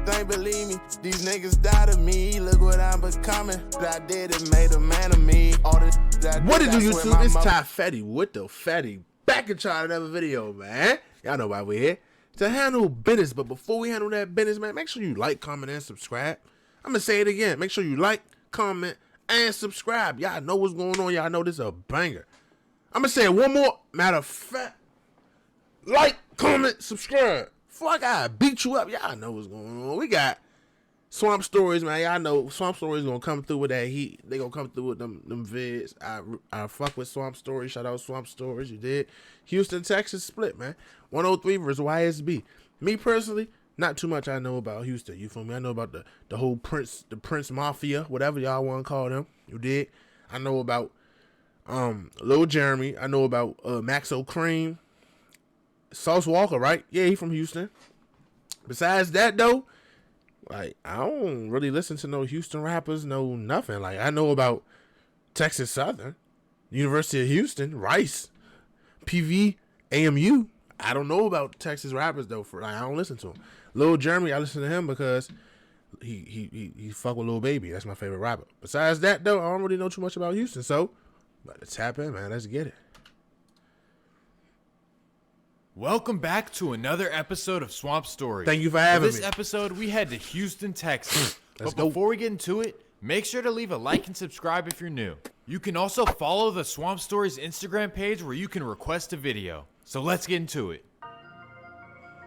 think, believe me, these niggas doubted me. Look what I'm becoming. That I did, it made a man of me. All this that What did you YouTube? It's Ty Fetty with the Fetty. Back and try another video, man. Y'all know why we're here. To handle business. But before we handle that business, man, make sure you like, comment, and subscribe. I'm going to say it again. Make sure you like, comment, and subscribe. Y'all know what's going on. Y'all know this is a banger. I'm going to say it one more. Matter of fact, like, comment, subscribe. Before I gotta beat you up, y'all know what's going on. We got Swamp Stories, man. Y'all know Swamp Stories gonna come through with that heat. They gonna come through with them vids. I fuck with Swamp Stories. Shout out Swamp Stories. You did. Houston, Texas split, man. 103 versus YSB. Me personally, not too much I know about Houston. You feel me? I know about the whole Prince Mafia, whatever y'all want to call them. You did. I know about Lil Jeremy. I know about Max O'Cream. Sauce Walker, right? Yeah, he from Houston. Besides that, though, like, I don't really listen to no Houston rappers, no nothing. Like, I know about Texas Southern, University of Houston, Rice, PV, AMU. I don't know about Texas rappers, though. I don't listen to him. Lil Jeremy, I listen to him because he fuck with Lil Baby. That's my favorite rapper. Besides that, though, I don't really know too much about Houston. So, let's tap in, man. Let's get it. Welcome back to another episode of Swamp Stories. Thank you for having me. For this episode, we head to Houston, Texas. Let's but before we get into it, make sure to leave a like and subscribe if you're new. You can also follow the Swamp Stories Instagram page where you can request a video. So let's get into it.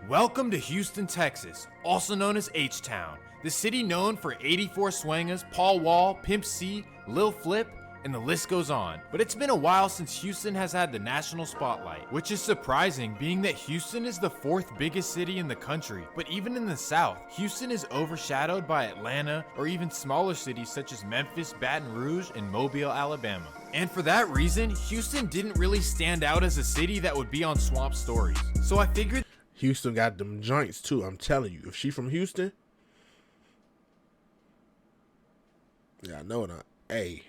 Welcome to Houston, Texas, also known as H-Town. The city known for 84 Swangers, Paul Wall, Pimp C, Lil Flip, and the list goes on. But it's been a while since Houston has had the national spotlight, which is surprising being that Houston is the 4th biggest city in the country. But even in the South, Houston is overshadowed by Atlanta or even smaller cities such as Memphis, Baton Rouge, and Mobile, Alabama. And for that reason, Houston didn't really stand out as a city that would be on Swamp Stories. So I figured Houston got them joints too, I'm telling you. If she from Houston, yeah, I know not. Hey,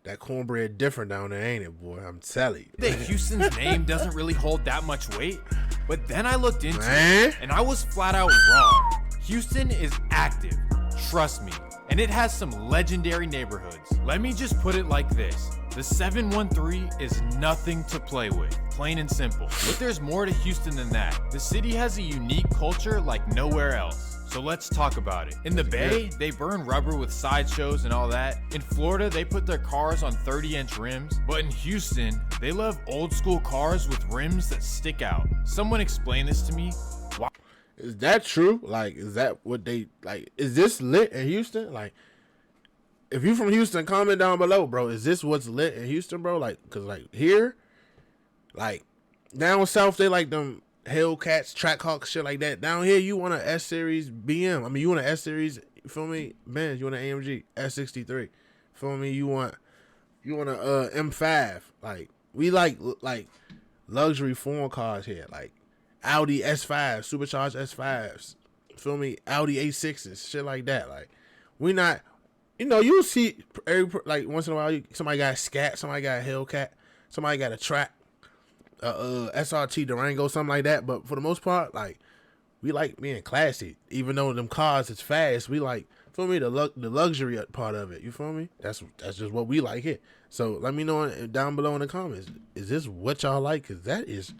that cornbread different down there, ain't it, boy? I'm telling you. that Houston's name doesn't really hold that much weight, but then I looked into it, and I was flat out wrong. Houston is active, trust me, and it has some legendary neighborhoods. Let me just put it like this. The 713 is nothing to play with, plain and simple. But there's more to Houston than that. The city has a unique culture like nowhere else. So let's talk about it. In the Bay, they burn rubber with sideshows and all that. In Florida, they put their cars on 30-inch rims. But in Houston, they love old school cars with rims that stick out. Someone explain this to me. Why? Is that true? Like, is that what they, like, is this lit in Houston? Like, if you from Houston, comment down below, bro. Is this what's lit in Houston, bro? Like, cause like here, like down south, they like them Hellcats, Trackhawks, shit like that. Down here, you want an S Series BM. I mean, you want an S Series, you feel me? Benz, you want an AMG S63. Feel me? You want a M5. Like, we like luxury foreign cars here. Like Audi S5, supercharged S5s. Feel me? Audi A6s, shit like that. Like, we not, you know, you'll see like once in a while somebody got a Scat, somebody got a Hellcat, somebody got a Track. SRT Durango, something like that. But for the most part, like, we like being classy. Even though them cars is fast, we like, feel me, the luxury part of it. You feel me? That's just what we like here. So let me know down below in the comments. Is this what y'all like? Cause that is.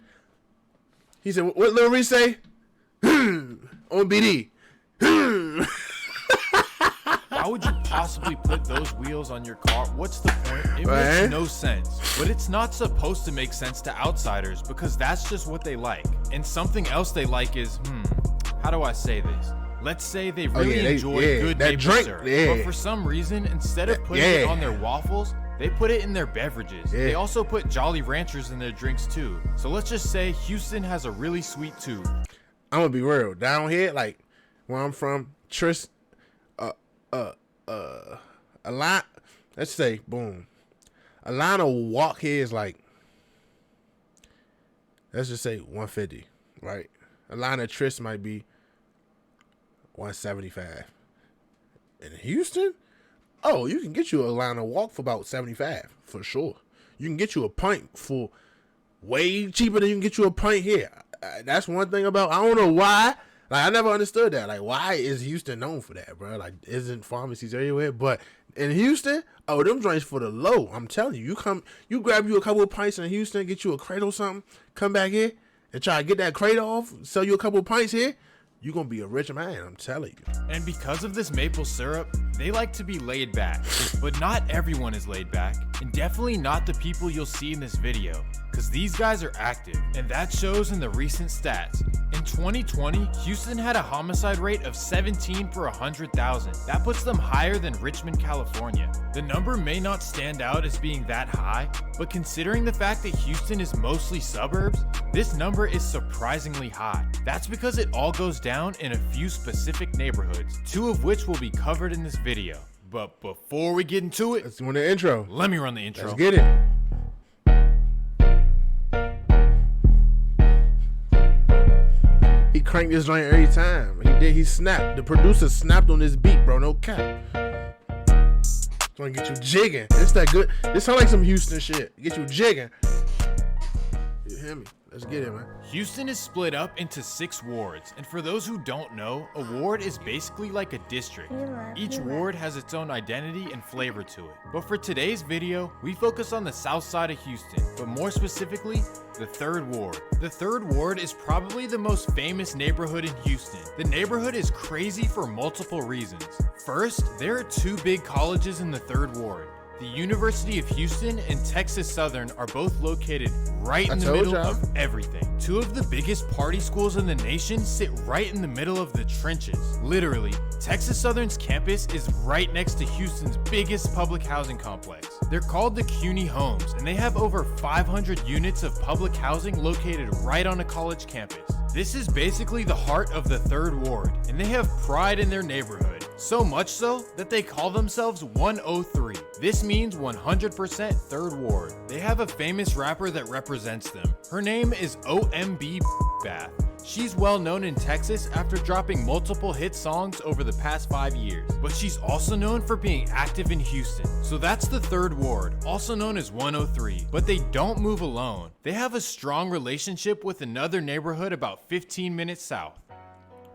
He said, "What Lil Reese say?" On BD. Why would you possibly put those wheels on your car? What's the point? It makes no sense. But it's not supposed to make sense to outsiders because that's just what they like. And something else they like is, how do I say this? Let's say they really enjoy good maple syrup. But for some reason, instead of putting it on their waffles, they put it in their beverages. They also put Jolly Ranchers in their drinks too. So let's just say Houston has a really sweet tooth. I'm gonna be real. Down here, like where I'm from, a lot, let's say, boom, a line of walk here is like, let's just say 150, right? A line of Tris might be 175. In Houston, oh, you can get you a line of walk for about 75 for sure. You can get you a pint for way cheaper than you can get you a pint here. That's one thing about, I don't know why. Like, I never understood that. Like, why is Houston known for that, bro? Like, isn't pharmacies everywhere? But in Houston, oh, them joints for the low. I'm telling you, you grab you a couple of pints in Houston, get you a crate or something, come back here and try to get that crate off, sell you a couple of pints here. You're going to be a rich man, I'm telling you. And because of this maple syrup, they like to be laid back. But not everyone is laid back, and definitely not the people you'll see in this video, because these guys are active, and that shows in the recent stats. In 2020, Houston had a homicide rate of 17 per 100,000. That puts them higher than Richmond, California. The number may not stand out as being that high, but considering the fact that Houston is mostly suburbs, this number is surprisingly high. That's because it all goes down in a few specific neighborhoods, 2 of which will be covered in this video. But before we get into it, Let's run the intro. let me run the intro. Let's get it. He cranked this joint every time. He snapped. The producer snapped on this beat, bro. No cap. Trying to get you jigging. It's that good. This sound like some Houston shit. Get you jigging. You hear me? Let's get it, man. Houston is split up into 6 wards, and for those who don't know, a ward is basically like a district. Each ward has its own identity and flavor to it. But for today's video, we focus on the south side of Houston, but more specifically, the 3rd ward. The 3rd ward is probably the most famous neighborhood in Houston. The neighborhood is crazy for multiple reasons. First, there are 2 big colleges in the 3rd ward. The University of Houston and Texas Southern are both located right in the middle of everything. 2 of the biggest party schools in the nation sit right in the middle of the trenches. Literally, Texas Southern's campus is right next to Houston's biggest public housing complex. They're called the CUNY Homes, and they have over 500 units of public housing located right on a college campus. This is basically the heart of the 3rd ward, and they have pride in their neighborhood. So much so that they call themselves 103. This means 100% 3rd ward. They have a famous rapper that represents them. Her name is OMB Bath. She's well known in Texas after dropping multiple hit songs over the past 5 years. But she's also known for being active in Houston. So that's the 3rd ward, also known as 103. But they don't move alone. They have a strong relationship with another neighborhood about 15 minutes south.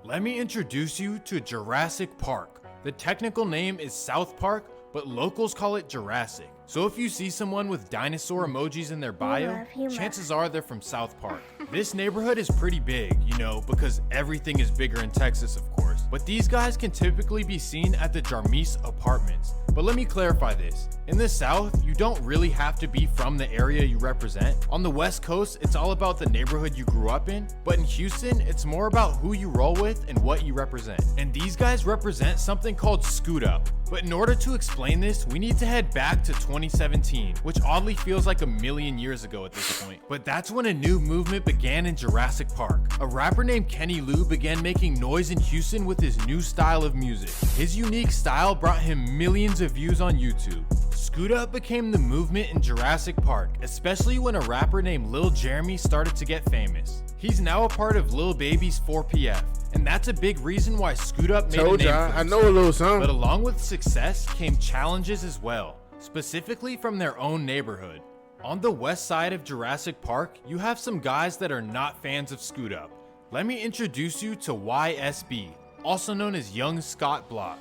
Let me introduce you to Jurassic Park. The technical name is South Park, but locals call it Jurassic. So if you see someone with dinosaur emojis in their bio, chances are they're from South Park. This neighborhood is pretty big, you know, because everything is bigger in Texas, of course. But these guys can typically be seen at the Jarmis Apartments. But let me clarify this. In the South, you don't really have to be from the area you represent. On the West Coast, it's all about the neighborhood you grew up in. But in Houston, it's more about who you roll with and what you represent. And these guys represent something called Scoot Up. But in order to explain this, we need to head back to 2017, which oddly feels like a million years ago at this point. But that's when a new movement began in Jurassic Park. A rapper named Kenny Lou began making noise in Houston with his new style of music. His unique style brought him millions of views on YouTube. Scoot Up became the movement in Jurassic Park, especially when a rapper named Lil Jeremy started to get famous. He's now a part of Lil Baby's 4PF, and that's a big reason why Scoot Up made a name for himself. I know a little something. But along with success came challenges as well, specifically from their own neighborhood. On the west side of Jurassic Park, you have some guys that are not fans of Scoot Up. Let me introduce you to YSB, also known as Young Scott Block.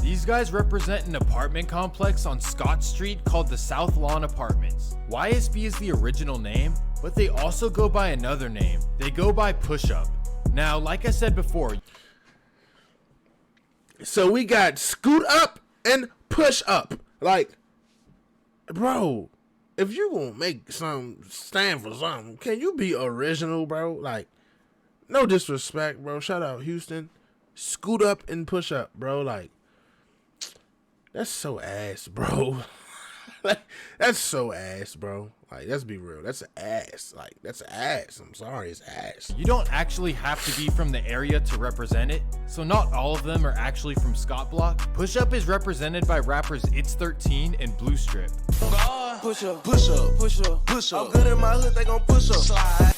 These guys represent an apartment complex on Scott Street called the South Lawn Apartments. YSB is the original name, but they also go by another name. They go by Push Up. Now, like I said before, so we got Scoot Up and Push Up. Like, bro, if you gonna make something stand for something, can you be original, bro? Like, no disrespect, bro. Shout out Houston. Scoot Up and Push Up, bro. Like, that's so ass, bro. Like, that's so ass, bro. Like, let's be real. That's ass. Like, that's ass. I'm sorry, it's ass. you don't actually have to be from the area to represent it, so not all of them are actually from Scott Block. Push Up is represented by rappers It's 13 and Blue Strip. Push up, push up, push up, push up. I'm good in my hood, they gon' push up. Slide.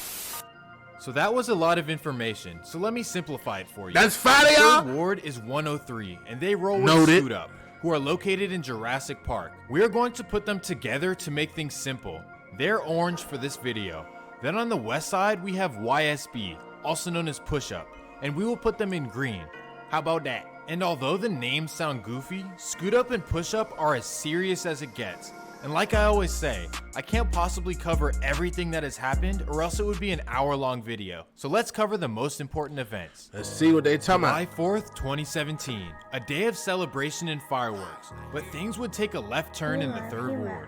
So that was a lot of information, so let me simplify it for you. That's fire, The y'all. 3rd ward is 103, and they roll with Noted. Scoot Up, who are located in Jurassic Park. We are going to put them together to make things simple. They're orange for this video. Then on the west side, we have YSB, also known as Push Up, and we will put them in green. How about that? And although the names sound goofy, Scoot Up and Push Up are as serious as it gets. And like I always say, I can't possibly cover everything that has happened or else it would be an hour-long video. So let's cover the most important events. Let's see what they talking July about. 4th, 2017, a day of celebration and fireworks, but things would take a left turn in the 3rd Ward.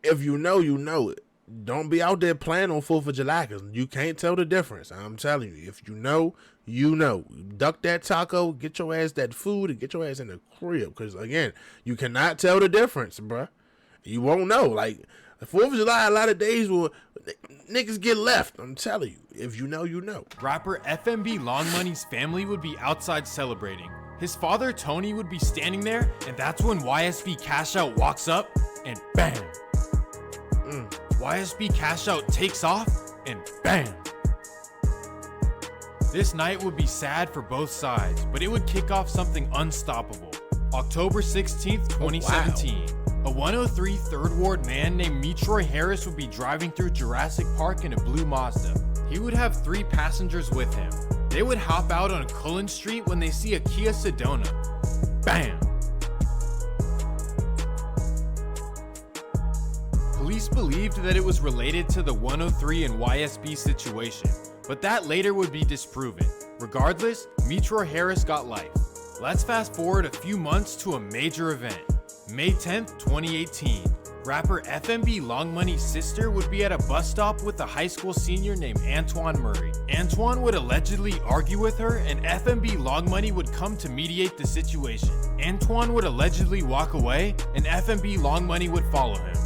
If you know, you know it. Don't be out there playing on 4th of July because you can't tell the difference. I'm telling you, if you know, you know. Duck that taco, get your ass that food, and get your ass in the crib. Because, again, you cannot tell the difference, bruh. You won't know. Like, the 4th of July, a lot of days will niggas get left. I'm telling you, if you know, you know. Rapper FMB Long Money's family would be outside celebrating. His father, Tony, would be standing there, and that's when YSB Cash Out walks up, and bam! YSB Cash Out takes off, and bam! This night would be sad for both sides, but it would kick off something unstoppable. October 16th, 2017. A 103 3rd Ward man named Metroy Harris would be driving through Jurassic Park in a blue Mazda. He would have 3 passengers with him. They would hop out on Cullen Street when they see a Kia Sedona. Bam! Police believed that it was related to the 103 and YSB situation, but that later would be disproven. Regardless, Metroy Harris got life. Let's fast forward a few months to a major event. May 10th, 2018. Rapper FMB Long Money's sister would be at a bus stop with a high school senior named Antoine Murray. Antoine would allegedly argue with her, and FMB Long Money would come to mediate the situation. Antoine would allegedly walk away, and FMB Long Money would follow him.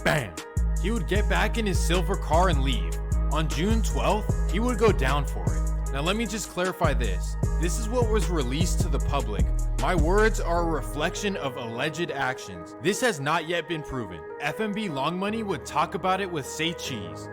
Bam! He would get back in his silver car and leave. On June 12th, he would go down for it. Now let me just clarify this. This is what was released to the public. My words are a reflection of alleged actions. This has not yet been proven. FMB Long Money would talk about it with Say Cheese.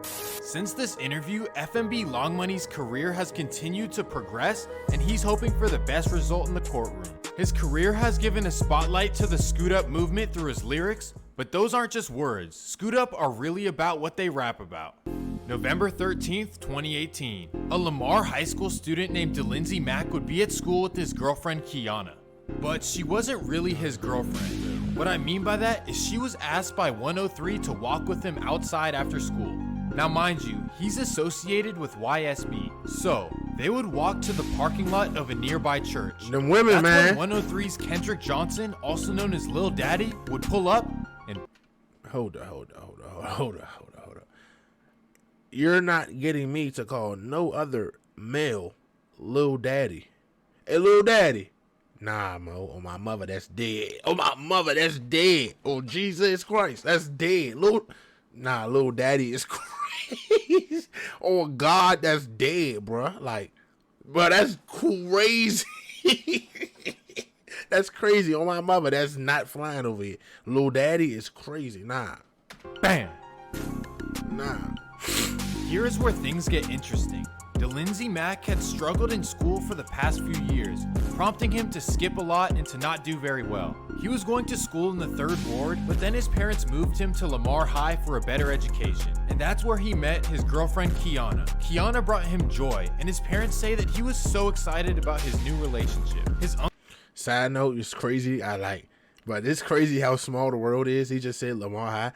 Since this interview, FMB Long Money's career has continued to progress, and he's hoping for the best result in the courtroom. His career has given a spotlight to the Scoot Up movement through his lyrics, but those aren't just words. Scoot Up are really about what they rap about. November 13th, 2018. A Lamar High School student named DeLindsay Mack would be at school with his girlfriend Kiana. But she wasn't really his girlfriend. What I mean by that is she was asked by 103 to walk with him outside after school. Now mind you, he's associated with YSB, so they would walk to the parking lot of a nearby church. Them women, That's man. when 103's Kendrick Johnson, also known as Lil Daddy, would pull up and Hold up. You're not getting me to call no other male Lil Daddy. Hey, Lil Daddy. Nah, Mo. On my mother, that's dead. On my mother, that's dead. Oh, Jesus Christ, that's dead. Lil Daddy is crazy. Oh, God, that's dead, bruh. Like, bruh, that's crazy. That's crazy. On my mother, that's not flying over here. Lil Daddy is crazy. Nah. bam! Nah. Here is where things get interesting. DeLindsay Mack had struggled in school for the past few years, prompting him to skip a lot and to not do very well. He was going to school in the 3rd Ward, but then his parents moved him to Lamar High for a better education. And that's where he met his girlfriend Kiana. Kiana brought him joy, and his parents say that he was so excited about his new relationship. Side note, it's crazy. But it's crazy how small the world is. He just said Lamar High.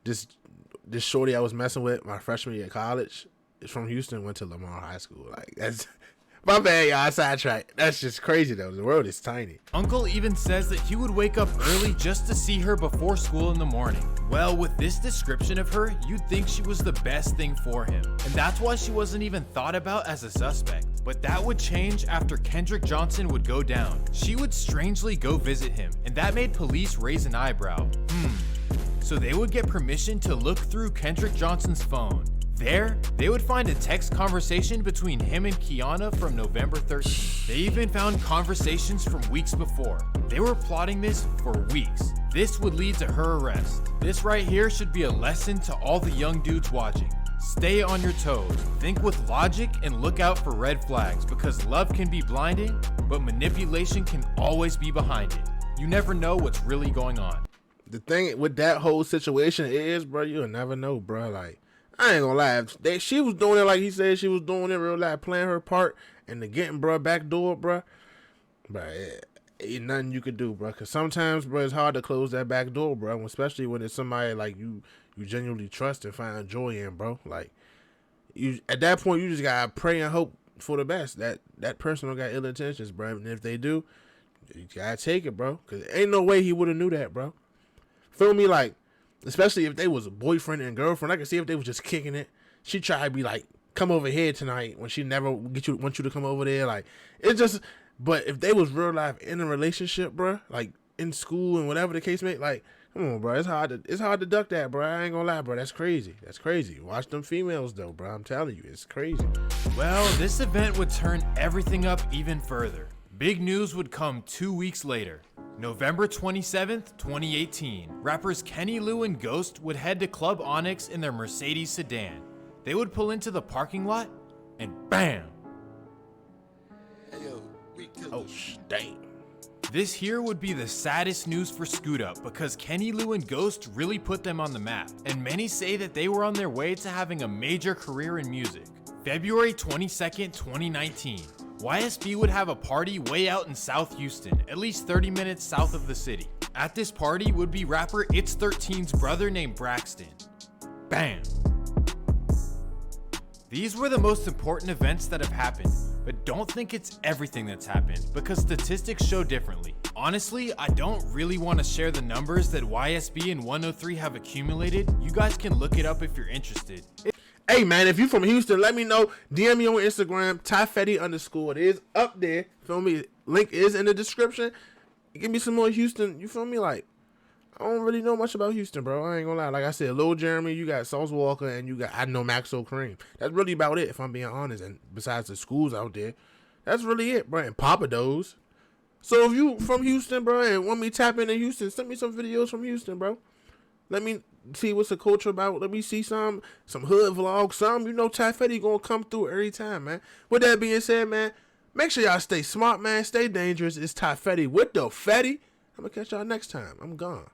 This shorty I was messing with my freshman year of college is from Houston, went to Lamar High School. Like, that's my bad, y'all. I sidetracked. That's just crazy though. The world is tiny. Uncle even says that he would wake up early just to see her before school in the morning. Well, with this description of her, you'd think she was the best thing for him. And that's why she wasn't even thought about as a suspect. But that would change after Kendrick Johnson would go down. She would strangely go visit him, and that made police raise an eyebrow. So they would get permission to look through Kendrick Johnson's phone. There, they would find a text conversation between him and Kiana from November 13th. They even found conversations from weeks before. They were plotting this for weeks. This would lead to her arrest. This right here should be a lesson to all the young dudes watching. Stay on your toes, think with logic, and look out for red flags, because love can be blinding, but manipulation can always be behind it. You never know what's really going on. The thing with that whole situation is, bro, you'll never know, bro. Like, I ain't gonna lie. She was doing it like he said she was doing it, real life, playing her part, and the getting bruh back door, bruh. Bruh, ain't nothing you could do, bruh. Cause sometimes, bruh, it's hard to close that back door, bruh. Especially when it's somebody like you genuinely trust and find joy in, bro. Like you, at that point, you just gotta pray and hope for the best. That person don't got ill intentions, bro. And if they do, you gotta take it, bro. Cause ain't no way he would have knew that, bro. Feel me? Like, especially if they was a boyfriend and girlfriend, I can see if they was just kicking it. She tried to be like, come over here tonight when she never want you to come over there. Like, it's just. But if they was real life in a relationship, bro, like in school and whatever the case may, like, come on, bro, it's hard to duck that, bro. I ain't gonna lie, bro. That's crazy. That's crazy. Watch them females though, bro. I'm telling you, it's crazy. Well, this event would turn everything up even further. Big news would come 2 weeks later. November 27th, 2018, rappers Kenny Lou and Ghost would head to Club Onyx in their Mercedes sedan. They would pull into the parking lot, and bam! Oh, damn. This here would be the saddest news for Scoot Up because Kenny Lou and Ghost really put them on the map, and many say that they were on their way to having a major career in music. February 22nd, 2019, YSB would have a party way out in South Houston, at least 30 minutes south of the city. At this party would be rapper It's 13's brother named Braxton. Bam! These were the most important events that have happened, but don't think it's everything that's happened because statistics show differently. Honestly, I don't really want to share the numbers that YSB and 103 have accumulated. You guys can look it up if you're interested. Hey man, if you from Houston, let me know. DM me on Instagram, TyFetty_. It is up there. Feel me? Link is in the description. Give me some more Houston. You feel me? Like, I don't really know much about Houston, bro. I ain't gonna lie. Like I said, Lil Jeremy, you got Sauce Walker, and you got, I know, Maxo Cream. That's really about it, if I'm being honest. And besides the schools out there, that's really it, bro. And Papa Do's. So if you from Houston, bro, and want me to tap into Houston, send me some videos from Houston, bro. Let me see what's the culture about. Let me see some hood vlogs, some. You know, Ty Fetty gonna come through every time, man. With that being said, man, make sure y'all stay smart, man. Stay dangerous. It's Ty Fetty with the Fetty. I'm gonna catch y'all next time. I'm gone.